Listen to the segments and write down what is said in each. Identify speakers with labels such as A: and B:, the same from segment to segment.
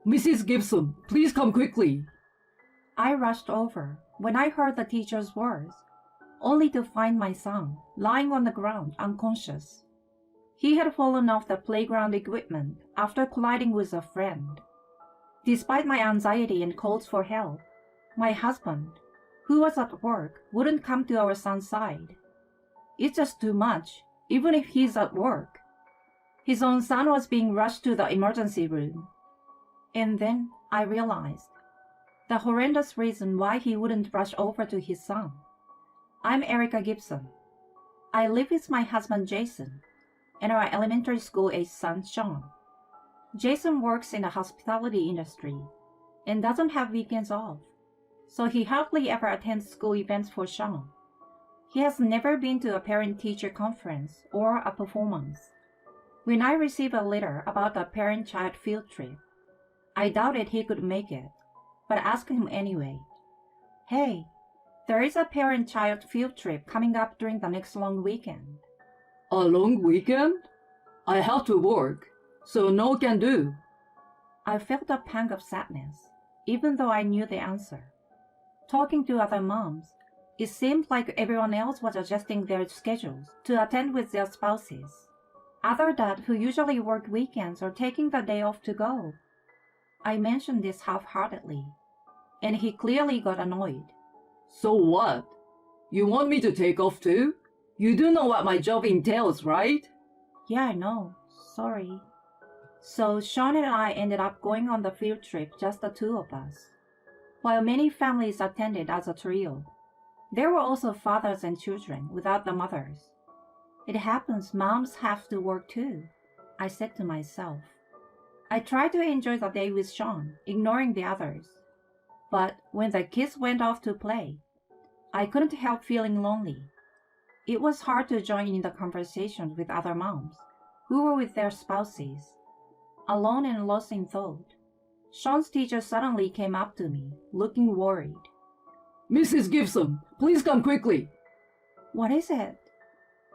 A: Mrs. Gibson, please come quickly.
B: I rushed over when I heard the teacher's words, only to find my son lying on the ground unconscious. He had fallen off the playground equipment after colliding with a friend. Despite my anxiety and calls for help, my husband, who was at work, wouldn't come to our son's side. It's just too much, even if he's at work. His own son was being rushed to the emergency room. And then I realized the horrendous reason why he wouldn't rush over to his son. I'm Erica Gibson. I live with my husband Jason and our elementary school-aged son Sean. Jason works in the hospitality industry and doesn't have weekends off, so he hardly ever attends school events for Sean. He has never been to a parent-teacher conference or a performance. When I received a letter about a parent-child field trip, I doubted he could make it, but asked him anyway. Hey, there is a parent-child field trip coming up during the next long weekend.
A: A long weekend? I have to work, so no can do.
B: I felt a pang of sadness, even though I knew the answer. Talking to other moms, it seemed like everyone else was adjusting their schedules to attend with their spouses. Other dads who usually work weekends are taking the day off to go. I mentioned this half-heartedly, and he clearly got annoyed.
A: So what? You want me to take off too? You do know what my job entails, right?
B: Yeah, I know. Sorry. So Sean and I ended up going on the field trip, just the two of us. While many families attended as a trio, there were also fathers and children without the mothers. It happens moms have to work too, I said to myself. I tried to enjoy the day with Sean, ignoring the others. But when the kids went off to play, I couldn't help feeling lonely. It was hard to join in the conversations with other moms who were with their spouses. Alone and lost in thought, Sean's teacher suddenly came up to me, looking worried.
A: Mrs. Gibson, please come quickly.
B: What is it?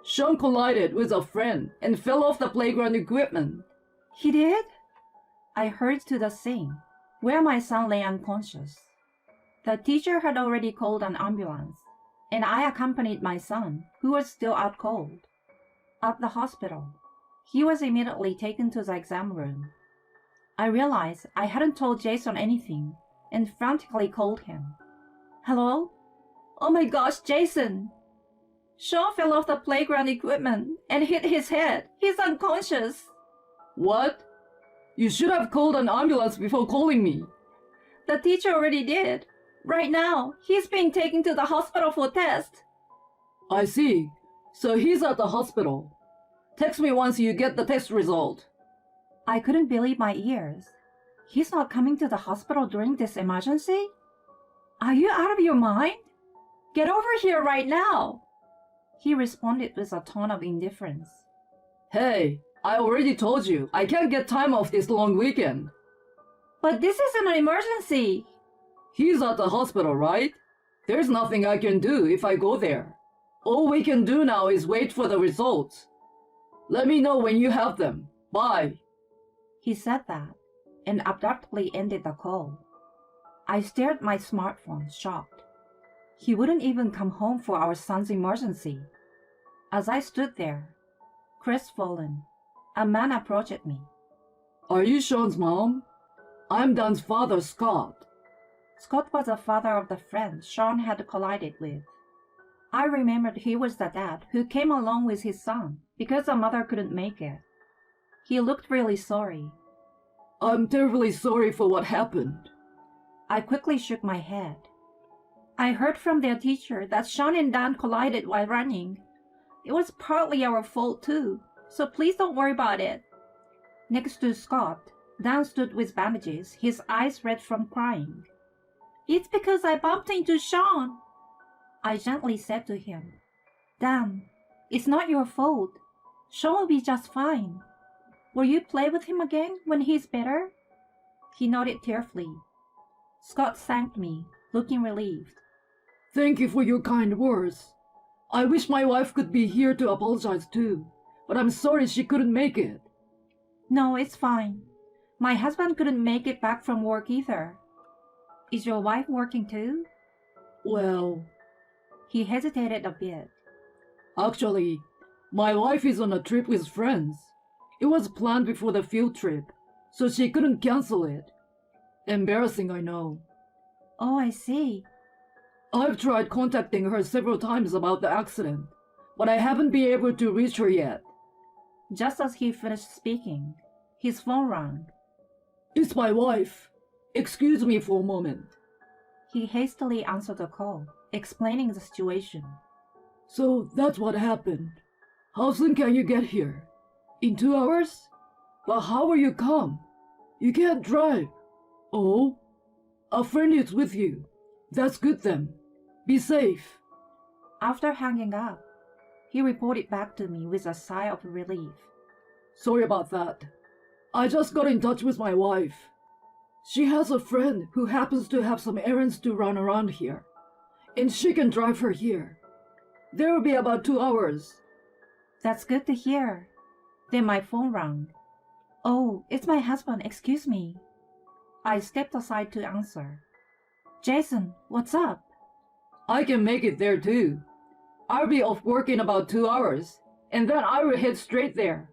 A: Sean collided with a friend and fell off the playground equipment.
B: He did? I hurried to the scene, where my son lay unconscious. The teacher had already called an ambulance, and I accompanied my son, who was still out cold. At the hospital, he was immediately taken to the exam room. I realized I hadn't told Jason anything, and frantically called him. Hello? Oh my gosh, Jason! Sean fell off the playground equipment and hit his head. He's unconscious.
A: What? You should have called an ambulance before calling me.
B: The teacher already did. Right now, he's being taken to the hospital for tests.
A: I see. So he's at the hospital. Text me once you get the test result.
B: I couldn't believe my ears. He's not coming to the hospital during this emergency? Are you out of your mind? Get over here right now. He responded with a tone of indifference.
A: Hey, I already told you I can't get time off this long weekend.
B: But this isn't an emergency.
A: He's at the hospital, right? There's nothing I can do if I go there. All we can do now is wait for the results. Let me know when you have them. Bye.
B: He said that and abruptly ended the call. I stared at my smartphone, shocked. He wouldn't even come home for our son's emergency. As I stood there, crestfallen, a man approached me.
A: Are you Sean's mom? I'm Dan's father, Scott.
B: Scott was the father of the friend Sean had collided with. I remembered he was the dad who came along with his son because the mother couldn't make it. He looked really sorry.
A: I'm terribly sorry for what happened.
B: I quickly shook my head. I heard from their teacher that Sean and Dan collided while running. It was partly our fault too, so please don't worry about it. Next to Scott, Dan stood with bandages, his eyes red from crying. It's because I bumped into Sean. I gently said to him, Dan, it's not your fault. Sean will be just fine. Will you play with him again when he's better? He nodded tearfully. Scott thanked me, looking relieved.
A: Thank you for your kind words. I wish my wife could be here to apologize too, but I'm sorry she couldn't make it.
B: No, it's fine. My husband couldn't make it back from work either. Is your wife working too?
A: Well,
B: He hesitated a bit.
A: actually, my wife is on a trip with friends. It was planned before the field trip, so she couldn't cancel it. Embarrassing, I know.
B: Oh, I see.
A: I've tried contacting her several times about the accident, but I haven't been able to reach her yet.
B: Just as he finished speaking, his phone rang.
A: It's my wife. Excuse me for a moment.
B: He hastily answered the call, explaining the situation.
A: So that's what happened. How soon can you get here? In 2 hours? But how will you come? You can't drive. Oh? A friend is with you. That's good then. Be safe.
B: After hanging up, he reported back to me with a sigh of relief.
A: Sorry about that. I just got in touch with my wife. She has a friend who happens to have some errands to run around here, and she can drive her here. There will be about 2 hours.
B: That's good to hear. Then my phone rang. Oh, it's my husband, excuse me. I stepped aside to answer. Jason, what's up?
A: I can make it there too. I'll be off work in about 2 hours, and then I will head straight there.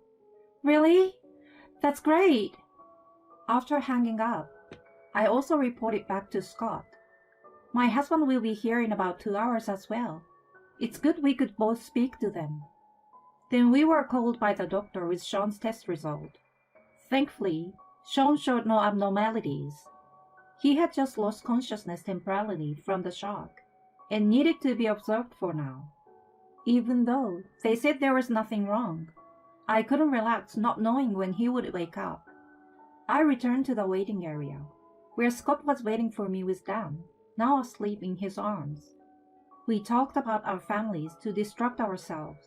B: Really? That's great. After hanging up, I also reported back to Scott. My husband will be here in about 2 hours as well. It's good we could both speak to them. Then we were called by the doctor with Sean's test result. Thankfully, Sean showed no abnormalities. He had just lost consciousness temporarily from the shock and needed to be observed for now. Even though they said there was nothing wrong, I couldn't relax not knowing when he would wake up. I returned to the waiting area, where Scott was waiting for me with Dan, now asleep in his arms. We talked about our families to distract ourselves.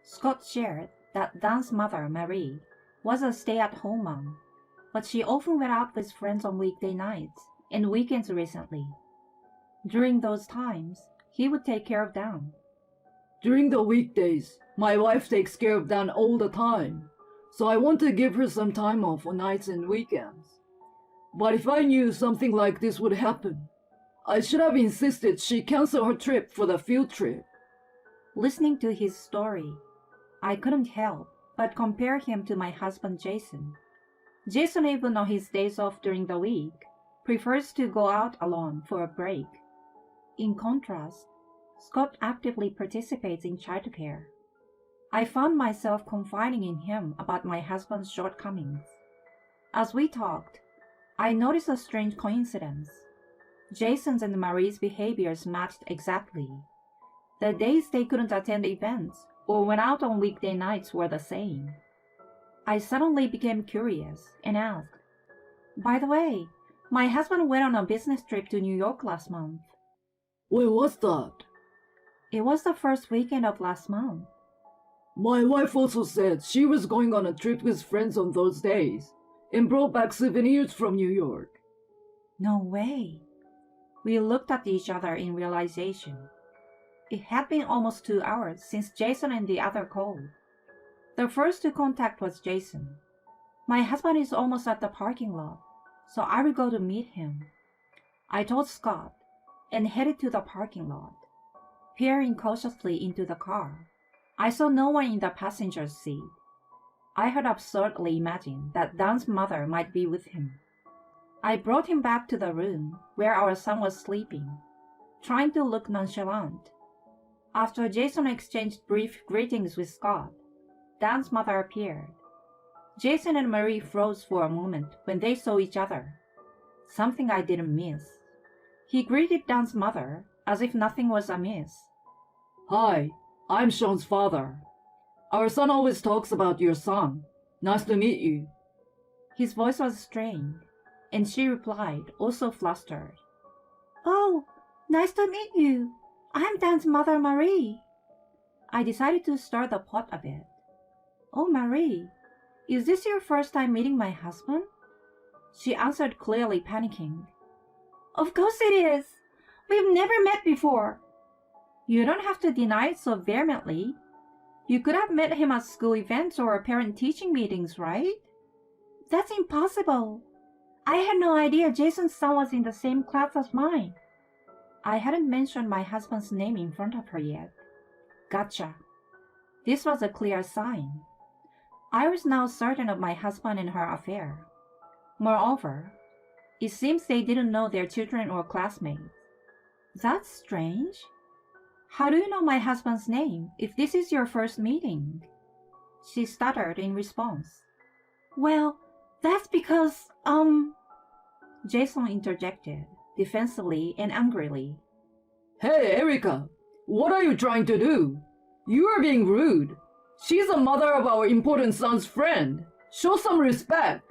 B: Scott shared that Dan's mother, Marie, was a stay-at-home mom, but she often went out with friends on weekday nights and weekends recently. During those times, he would take care of Dan.
A: During the weekdays, my wife takes care of Dan all the time, so I want to give her some time off on nights and weekends. But if I knew something like this would happen, I should have insisted she cancel her trip for the field trip.
B: Listening to his story, I couldn't help but compare him to my husband Jason. Jason, even on his days off during the week, prefers to go out alone for a break. In contrast, Scott actively participates in childcare. I found myself confiding in him about my husband's shortcomings. As we talked, I noticed a strange coincidence. Jason's and Marie's behaviors matched exactly. The days they couldn't attend events or went out on weekday nights were the same. I suddenly became curious and asked, "By the way, my husband went on a business trip to New York last month."
A: When was that?
B: It was the first weekend of last month.
A: My wife also said she was going on a trip with friends on those days and brought back souvenirs from New York.
B: No way. We looked at each other in realization. It had been almost 2 hours since Jason and the other called. The first to contact was Jason. My husband is almost at the parking lot, so I will go to meet him. I told Scott and headed to the parking lot. Peering cautiously into the car, I saw no one in the passenger's seat. I had absurdly imagined that Dan's mother might be with him. I brought him back to the room where our son was sleeping, trying to look nonchalant. After Jason exchanged brief greetings with Scott, Dan's mother appeared. Jason and Marie froze for a moment when they saw each other, something I didn't miss. He greeted Dan's mother as if nothing was amiss.
A: Hi, I'm Sean's father. Our son always talks about your son. Nice to meet you.
B: His voice was strained, and she replied, also flustered. "Oh, nice to meet you. I'm Dan's mother, Marie." I decided to stir the pot a bit. "Oh, Marie, is this your first time meeting my husband?" She answered, clearly panicking. "Of course it is. We've never met before." "You don't have to deny it so vehemently. You could have met him at school events or parent-teaching meetings, right?" That's impossible. I had no idea Jason's son was in the same class as mine. I hadn't mentioned my husband's name in front of her yet. Gotcha. This was a clear sign. I was now certain of my husband and her affair. Moreover, it seems they didn't know their children or classmates. That's strange. How do you know my husband's name if this is your first meeting? She stuttered in response. Well, that's because, Jason interjected, defensively and angrily.
A: Hey, Erica, what are you trying to do? You are being rude. She's the mother of our important son's friend. Show some respect.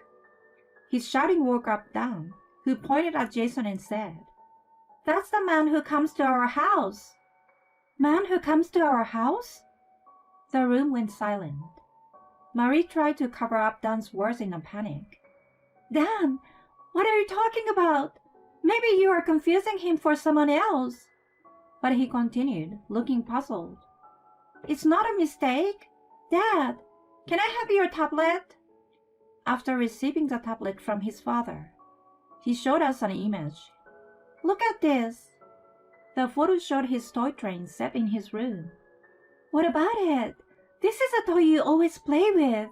B: His shouting woke up Dan, who pointed at Jason and said, That's the man who comes to our house. Man who comes to our house? The room went silent. Marie tried to cover up Dan's words in a panic. Dan, what are you talking about? Maybe you are confusing him for someone else. But he continued, looking puzzled. It's not a mistake. Dad, can I have your tablet? After receiving the tablet from his father, he showed us an image. Look at this. The photo showed his toy train set in his room. What about it? This is a toy you always play with.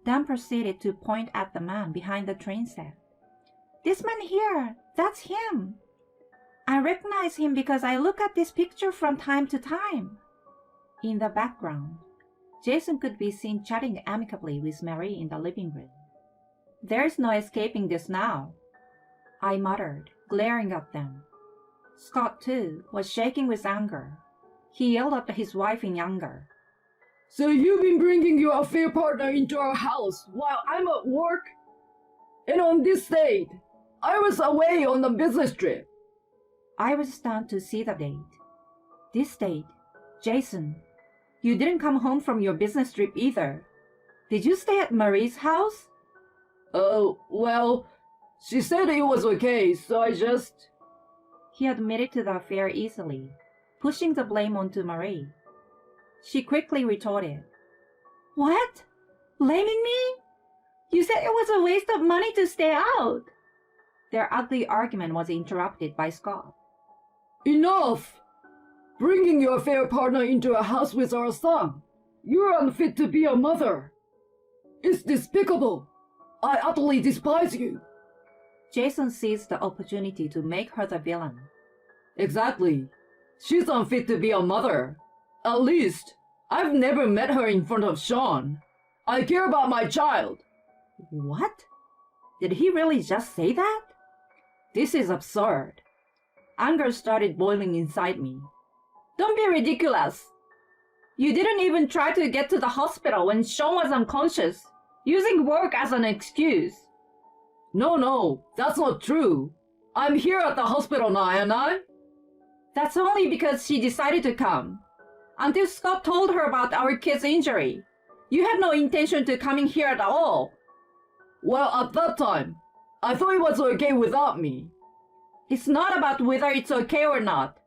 B: Dan proceeded to point at the man behind the train set. This man here, that's him. I recognize him because I look at this picture from time to time. In the background, Jason could be seen chatting amicably with Marie in the living room. There's no escaping this now, I muttered, glaring at them. Scott, too, was shaking with anger. He yelled at his wife in anger.
A: So you've been bringing your affair partner into our house while I'm at work? And on this date, I was away on a business trip.
B: I was stunned to see the date. This date, Jason, you didn't come home from your business trip either. Did you stay at Marie's house?
A: Oh, well, she said it was okay, so I just...
B: He admitted to the affair easily, pushing the blame onto Marie. She quickly retorted. What? Blaming me? You said it was a waste of money to stay out. Their ugly argument was interrupted by Scott.
A: Enough! Bringing your affair partner into a house with our son. You're unfit to be a mother. It's despicable. I utterly despise you.
B: Jason seized the opportunity to make her the villain.
A: Exactly. She's unfit to be a mother. At least, I've never met her in front of Sean. I care about my child.
B: What? Did he really just say that? This is absurd. Anger started boiling inside me. Don't be ridiculous. You didn't even try to get to the hospital when Sean was unconscious, using work as an excuse.
A: No, that's not true. I'm here at the hospital now, and I...
B: That's only because she decided to come. Until Scott told her about our kid's injury. You had no intention to coming here at all.
A: Well, at that time, I thought it was okay without me.
B: It's not about whether it's okay or not.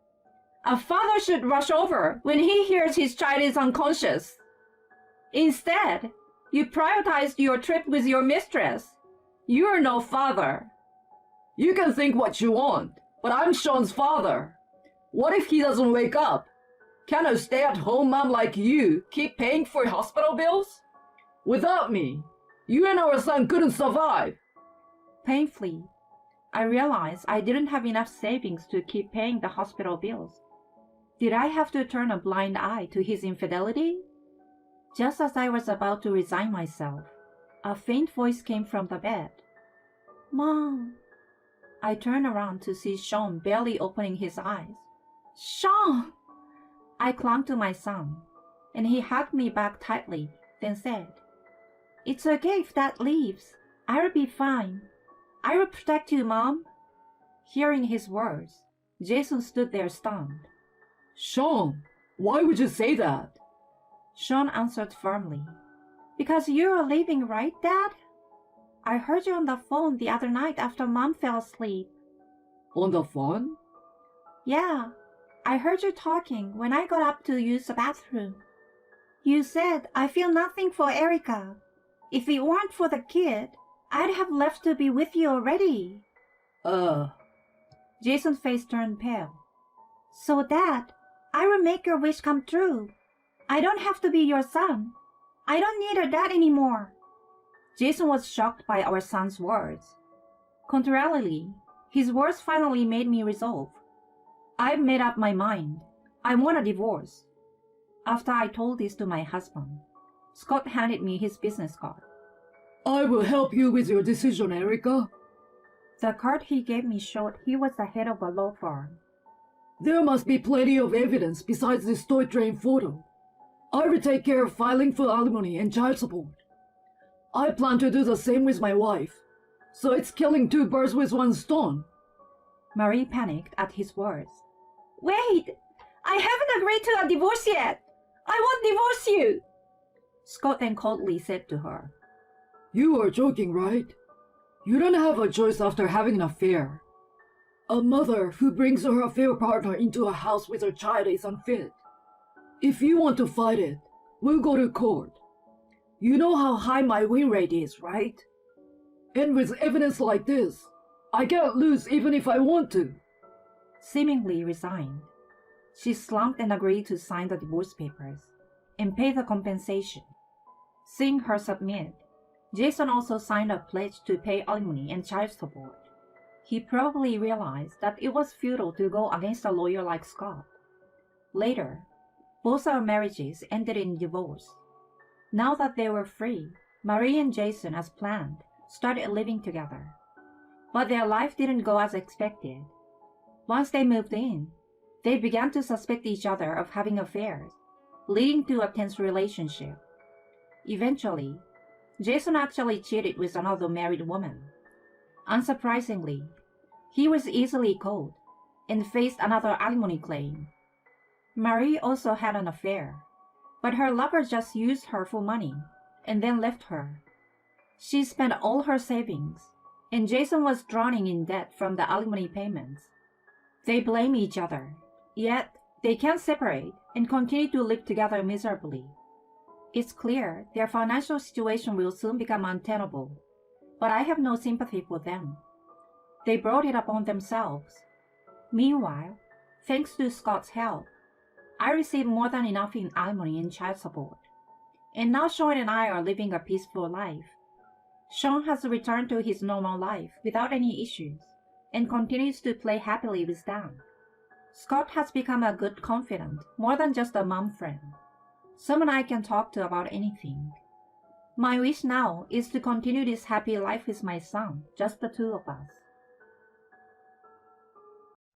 B: A father should rush over when he hears his child is unconscious. Instead, you prioritized your trip with your mistress. You're no father.
A: You can think what you want, but I'm Sean's father. What if he doesn't wake up? Can a stay-at-home mom like you keep paying for hospital bills? Without me, you and our son couldn't survive.
B: Painfully, I realized I didn't have enough savings to keep paying the hospital bills. Did I have to turn a blind eye to his infidelity? Just as I was about to resign myself, a faint voice came from the bed. Mom. I turned around to see Sean barely opening his eyes. Sean! I clung to my son, and he hugged me back tightly, then said, It's okay if Dad leaves. I'll be fine. I will protect you, Mom. Hearing his words, Jason stood there stunned.
A: Sean, why would you say that?
B: Sean answered firmly. Because you are leaving, right, Dad? I heard you on the phone the other night after Mom fell asleep.
A: On the phone?
B: Yeah, I heard you talking when I got up to use the bathroom. You said, I feel nothing for Erica. If it weren't for the kid, I'd have left to be with you already.
A: Uh,
B: Jason's face turned pale. So, Dad, I will make your wish come true. I don't have to be your son. I don't need a dad anymore. Jason was shocked by our son's words. Contrarily, his words finally made me resolve. I've made up my mind. I want a divorce. After I told this to my husband, Scott handed me his business card.
A: I will help you with your decision, Erica.
B: The card he gave me showed he was the head of a law firm.
A: There must be plenty of evidence besides this toy train photo. I will take care of filing for alimony and child support. I plan to do the same with my wife, so it's killing two birds with one stone.
B: Marie panicked at his words. Wait! I haven't agreed to a divorce yet! I won't divorce you! Scott then coldly said to her,
A: You are joking, right? You don't have a choice after having an affair. A mother who brings her affair partner into a house with her child is unfit. If you want to fight it, we'll go to court. You know how high my win rate is, right? And with evidence like this, I can't lose even if I want to.
B: Seemingly resigned, she slumped and agreed to sign the divorce papers and pay the compensation. Seeing her submit, Jason also signed a pledge to pay alimony and child support. He probably realized that it was futile to go against a lawyer like Scott. Later, both our marriages ended in divorce. Now that they were free, Marie and Jason, as planned, started living together. But their life didn't go as expected. Once they moved in, they began to suspect each other of having affairs, leading to a tense relationship. Eventually, Jason actually cheated with another married woman. Unsurprisingly, he was easily caught and faced another alimony claim. Marie also had an affair, but her lover just used her for money and then left her. She spent all her savings, and Jason was drowning in debt from the alimony payments. They blame each other, yet they can't separate and continue to live together miserably. It's clear their financial situation will soon become untenable, but I have no sympathy for them. They brought it upon themselves. Meanwhile, thanks to Scott's help, I received more than enough in alimony and child support. And now Sean and I are living a peaceful life. Sean has returned to his normal life without any issues and continues to play happily with Dan. Scott has become a good confidant, more than just a mom friend. Someone I can talk to about anything. My wish now is to continue this happy life with my son, just the two of us.